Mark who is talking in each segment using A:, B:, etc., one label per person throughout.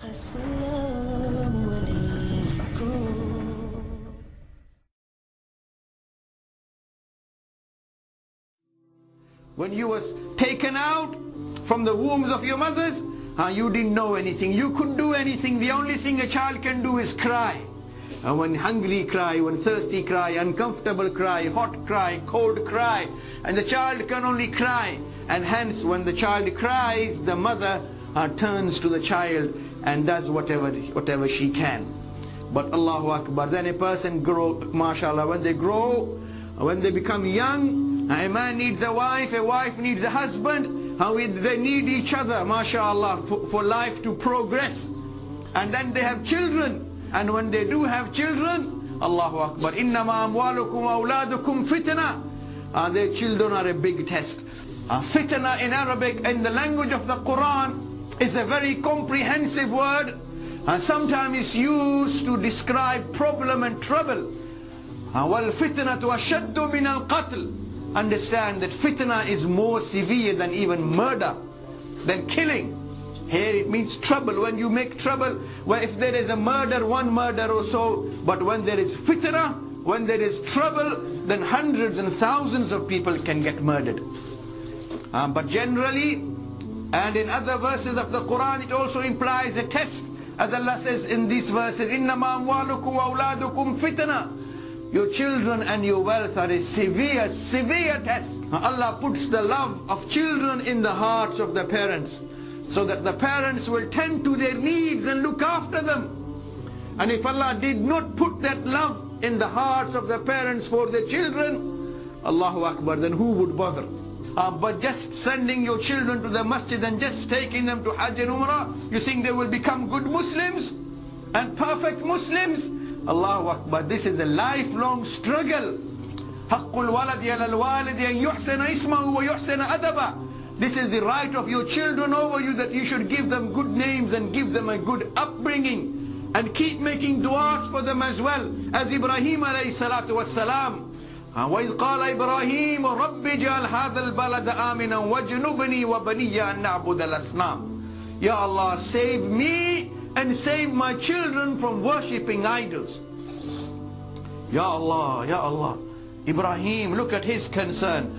A: When you was taken out from the wombs of your mothers, you didn't know anything. You couldn't do anything. The only thing a child can do is cry. When hungry cry, when thirsty cry, uncomfortable cry, hot cry, cold cry. And the child can only cry. And hence when the child cries, the mother turns to the child and does whatever she can. But Allahu Akbar, then a person grow, mashallah, when they grow, when they become young, a man needs a wife needs a husband, they need each other, mashallah, for life to progress. And then they have children. And when they do have children, Allahu Akbar, innama amwalukum wa awladukum fitna. Their children are a big test. Fitna in Arabic, in the language of the Quran, is a very comprehensive word. Sometimes it's used to describe problem and trouble. Wal fitnatu ashaddu min al qatl. Understand that fitna is more severe than even murder, than killing. Here it means trouble. When you make trouble, well, if there is a murder, one murder or so, but when there is fitna, when there is trouble, then hundreds and thousands of people can get murdered. But generally, and in other verses of the Quran, it also implies a test. As Allah says in these verses, إِنَّمَا أَمْوَالُكُمْ وَأَوْلَادُكُمْ فِتْنَةً. Your children and your wealth are a severe test. Allah puts the love of children in the hearts of the parents, so that the parents will tend to their needs and look after them. And if Allah did not put that love in the hearts of the parents for their children, Allahu Akbar, then who would bother? But just sending your children to the masjid and just taking them to Hajj and Umrah, you think they will become good Muslims and perfect Muslims? Allahu Akbar, this is a lifelong struggle. حَقُّ الْوَلَدِ عَلَى الْوَالِدِ أَنْ يُحْسَنَ إِسْمَهُ وَيُحْسَنَ أَدَبًا. This is the right of your children over you, that you should give them good names and give them a good upbringing, and keep making du'as for them as well. As Ibrahim alayhi salatu wassalam, وَإِذْ قَالَ إِبْرَاهِيمُ رَبِّ اجْعَلْ هَذَا الْبَلَدَ آمِنًا وَاجْنُبْنِي وَبَنِيَّ أَن نَعْبُدَ الْأَصْنَامَ. Ya Allah, save me and save my children from worshipping idols. Ya Allah, Ya Allah. Ibrahim, look at his concern.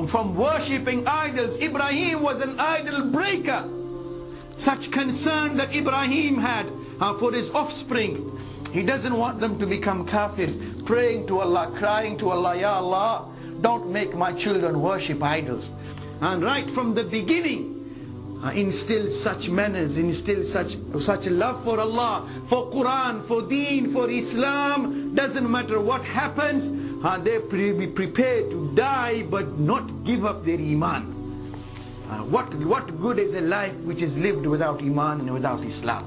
A: From worshipping idols. Ibrahim was an idol breaker. Such concern that Ibrahim had for his offspring. He doesn't want them to become kafirs, praying to Allah, crying to Allah, Ya Allah, don't make my children worship idols. And right from the beginning, instill such manners, instill such love for Allah, for Quran, for Deen, for Islam. Doesn't matter what happens, they be prepared to die but not give up their iman. What good is a life which is lived without iman and without Islam?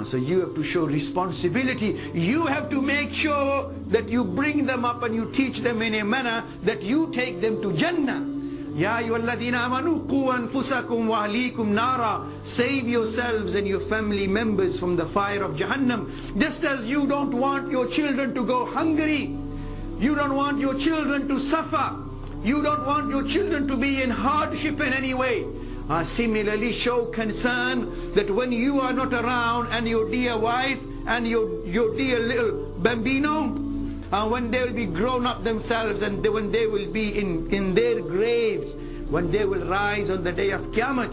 A: So you have to show responsibility. You have to make sure that you bring them up and you teach them in a manner that you take them to Jannah. Ya ayyuhalladhina amanu qu anfusakum wa ahlikum nara. Save yourselves and your family members from the fire of Jahannam. Just as you don't want your children to go hungry, you don't want your children to suffer, you don't want your children to be in hardship in any way. Similarly, show concern that when you are not around, and your dear wife and your dear little bambino, when they will be grown up themselves, and when they will be in their graves, when they will rise on the day of Qiyamah,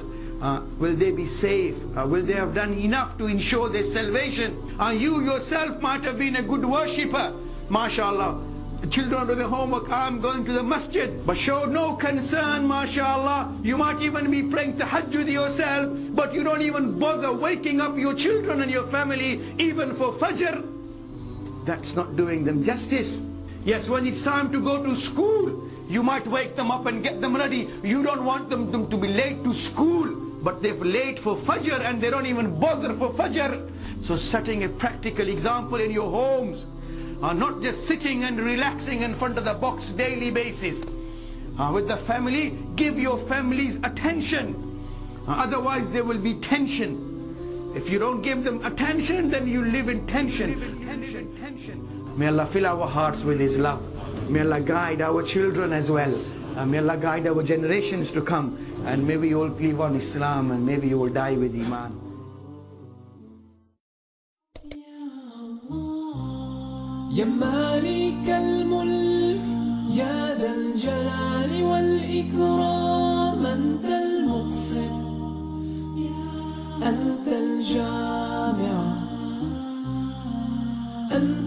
A: will they be safe? Will they have done enough to ensure their salvation? You yourself might have been a good worshipper, mashallah. Children do the homework, I'm going to the masjid, but show no concern, mashallah. You might even be praying tahajjud yourself, but you don't even bother waking up your children and your family even for fajr. That's not doing them justice. Yes, when it's time to go to school, you might wake them up and get them ready. You don't want them to be late to school, but they're late for fajr and they don't even bother for fajr. So setting a practical example in your homes, not just sitting and relaxing in front of the box daily basis. With the family, give your families attention. Otherwise there will be tension. If you don't give them attention, then you live in tension. May Allah fill our hearts with His love. May Allah guide our children as well. May Allah guide our generations to come. And may we all live on Islam, and may we all die with Iman.
B: يا مالك الملك يا ذا الجلال والإكرام، أنت المقسط أنت الجامع أنت